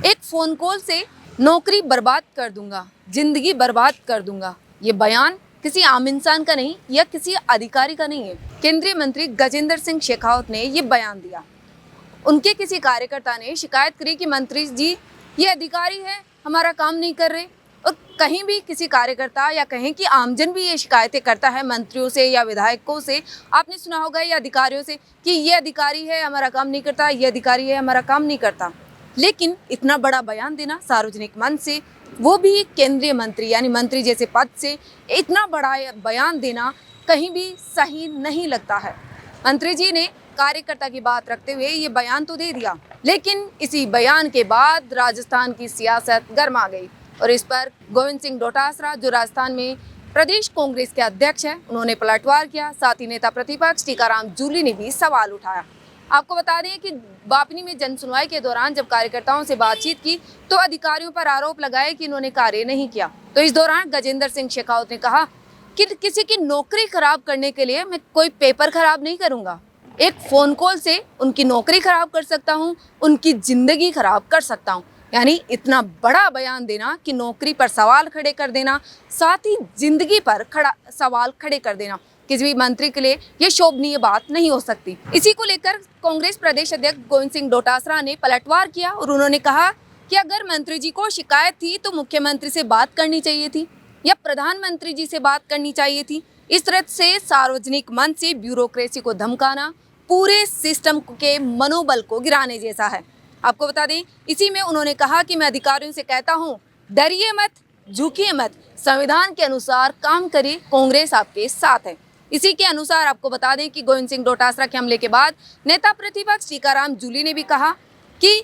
एक phone call से नौकरी बर्बाद कर दूंगा, जिंदगी बर्बाद कर दूंगा। ये बयान किसी आम इंसान का नहीं या किसी अधिकारी का नहीं है। केंद्रीय मंत्री गजेंद्र सिंह शेखावत ने ये बयान दिया। उनके किसी कार्यकर्ता ने शिकायत करी कि मंत्री जी ये अधिकारी है, हमारा काम नहीं कर रहे। और कहीं भी किसी कार्यकर्ता या कहें कि आमजन भी ये शिकायतें करता है मंत्रियों से या विधायकों से, आपने सुना होगा या अधिकारियों से कि ये अधिकारी है हमारा काम नहीं करता, ये अधिकारी है हमारा काम नहीं करता। लेकिन इतना बड़ा बयान देना सार्वजनिक मंच से, वो भी केंद्रीय मंत्री यानी मंत्री जैसे पद से, इतना बड़ा बयान देना कहीं भी सही नहीं लगता है। मंत्री जी ने कार्यकर्ता की बात रखते हुए ये बयान तो दे दिया, लेकिन इसी बयान के बाद राजस्थान की सियासत गर्मा गई और इस पर गोविंद सिंह डोटासरा, जो राजस्थान में प्रदेश कांग्रेस के अध्यक्ष हैं, उन्होंने पलटवार किया। साथ ही नेता प्रतिपक्ष टीकाराम जूली ने भी सवाल उठाया। आपको बता दें कि बापनी में जन सुनवाई के दौरान जब कार्यकर्ताओं से बातचीत की तो अधिकारियों पर आरोप लगाए कि इन्होंने कार्य नहीं किया। तो इस दौरान गजेंद्र सिंह शेखावत ने कहा कि किसी की नौकरी खराब करने के लिए मैं कोई पेपर खराब नहीं करूंगा। एक फोन कॉल से उनकी नौकरी खराब कर सकता हूं, उनकी जिंदगी खराब कर सकता हूं। यानी इतना बड़ा बयान देना कि नौकरी पर सवाल खड़े कर देना, साथ ही जिंदगी पर सवाल खड़े कर देना, किसी भी मंत्री के लिए ये शोभनीय बात नहीं हो सकती। इसी को लेकर कांग्रेस प्रदेश अध्यक्ष गोविंद सिंह डोटासरा ने पलटवार किया और उन्होंने कहा कि अगर मंत्री जी को शिकायत थी तो मुख्यमंत्री से बात करनी चाहिए थी या प्रधानमंत्री जी से बात करनी चाहिए थी। इस तरह से सार्वजनिक मंच से ब्यूरोक्रेसी को धमकाना पूरे सिस्टम के मनोबल को गिराने जैसा है। आपको बता दें, इसी में उन्होंने कहा कि मैं अधिकारियों से कहता हूं, डरिए मत, झुकिए मत, संविधान के अनुसार काम करिए, कांग्रेस आपके साथ है। इसी के अनुसार आपको बता दें कि गोविंद सिंह डोटासरा के हमले के बाद नेता प्रतिपक्ष टीकाराम जूली ने भी कहा कि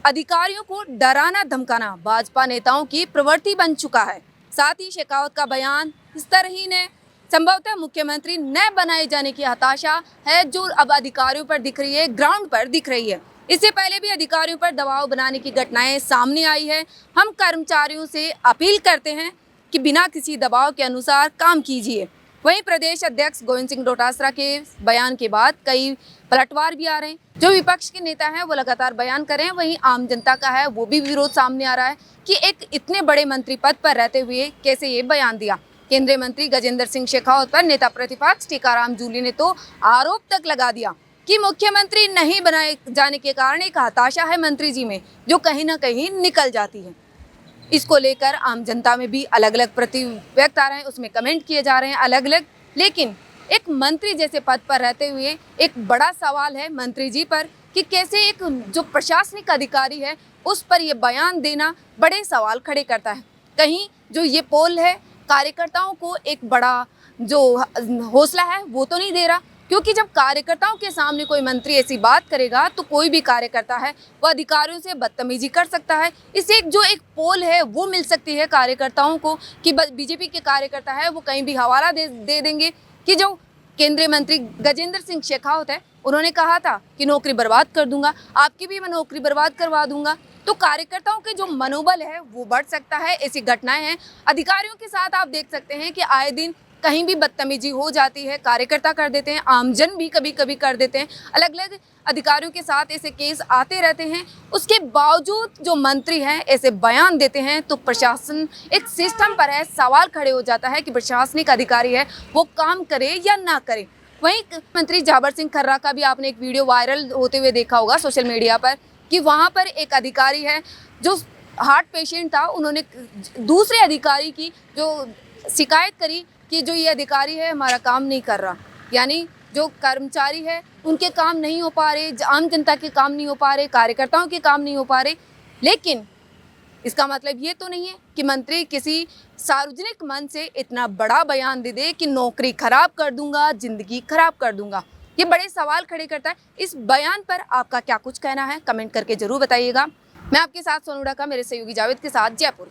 अधिकारियों को डराना धमकाना भाजपा नेताओं की प्रवृत्ति बन चुका है। साथ ही शेखावत का बयान इस तरह ने संभवतः मुख्यमंत्री न बनाए जाने की हताशा है जो अब अधिकारियों पर दिख रही है, ग्राउंड पर दिख रही है। इससे पहले भी अधिकारियों पर दबाव बनाने की घटनाएं सामने आई है। हम कर्मचारियों से अपील करते हैं कि बिना किसी दबाव के अनुसार काम कीजिए। वहीं प्रदेश अध्यक्ष गोविंद सिंह डोटासरा के बयान के बाद कई पलटवार भी आ रहे हैं। जो विपक्ष के नेता हैं वो लगातार बयान कर रहे हैं, वहीं आम जनता का है वो भी विरोध सामने आ रहा है कि एक इतने बड़े मंत्री पद पर रहते हुए कैसे ये बयान दिया। केंद्रीय मंत्री गजेंद्र सिंह शेखावत पर नेता प्रतिपक्ष टीकाराम जूली ने तो आरोप तक लगा दिया कि मुख्यमंत्री नहीं बनाए जाने के कारण एक हताशा है मंत्री जी में, जो कहीं ना कहीं निकल जाती है। इसको लेकर आम जनता में भी अलग अलग प्रतिव्यक्त आ रहे हैं, उसमें कमेंट किए जा रहे हैं अलग अलग। लेकिन एक मंत्री जैसे पद पर रहते हुए एक बड़ा सवाल है मंत्री जी पर कि कैसे एक जो प्रशासनिक अधिकारी है उस पर ये बयान देना बड़े सवाल खड़े करता है। कहीं जो ये पोल है कार्यकर्ताओं को एक बड़ा जो हौसला है वो तो नहीं दे रहा, क्योंकि जब कार्यकर्ताओं के सामने कोई मंत्री ऐसी बात करेगा तो कोई भी कार्यकर्ता है वो अधिकारियों से बदतमीजी कर सकता है। इससे जो एक पोल है वो मिल सकती है कार्यकर्ताओं को कि बीजेपी के कार्यकर्ता है वो कहीं भी हवाला दे देंगे कि जो केंद्रीय मंत्री गजेंद्र सिंह शेखावत है उन्होंने कहा था कि नौकरी बर्बाद कर दूंगा, आपकी भी मैं नौकरी बर्बाद करवा दूंगा। तो कार्यकर्ताओं के जो मनोबल है वो बढ़ सकता है। ऐसी घटनाएं हैं अधिकारियों के साथ, आप देख सकते हैं कि आए दिन कहीं भी बदतमीजी हो जाती है, कार्यकर्ता कर देते हैं, आमजन भी कभी कभी कर देते हैं, अलग अलग अधिकारियों के साथ ऐसे केस आते रहते हैं। उसके बावजूद जो मंत्री हैं ऐसे बयान देते हैं तो प्रशासन एक सिस्टम पर है, सवाल खड़े हो जाता है कि प्रशासनिक अधिकारी है वो काम करे या ना करे। वहीं मंत्री जाबर सिंह खर्रा का भी आपने एक वीडियो वायरल होते हुए देखा होगा सोशल मीडिया पर कि वहाँ पर एक अधिकारी है जो हार्ट पेशेंट था, उन्होंने दूसरे अधिकारी की जो शिकायत करी कि जो ये अधिकारी है हमारा काम नहीं कर रहा, यानी जो कर्मचारी है उनके काम नहीं हो पा रहे, आम जनता के काम नहीं हो पा रहे, कार्यकर्ताओं के काम नहीं हो पा रहे। लेकिन इसका मतलब ये तो नहीं है कि मंत्री किसी सार्वजनिक मंच से इतना बड़ा बयान दे दे कि नौकरी खराब कर दूंगा, जिंदगी खराब कर दूंगा। ये बड़े सवाल खड़े करता है। इस बयान पर आपका क्या कुछ कहना है कमेंट करके जरूर बताइएगा। मैं आपके साथ सोनू ढाका, मेरे सहयोगी जावेद के साथ, जयपुर।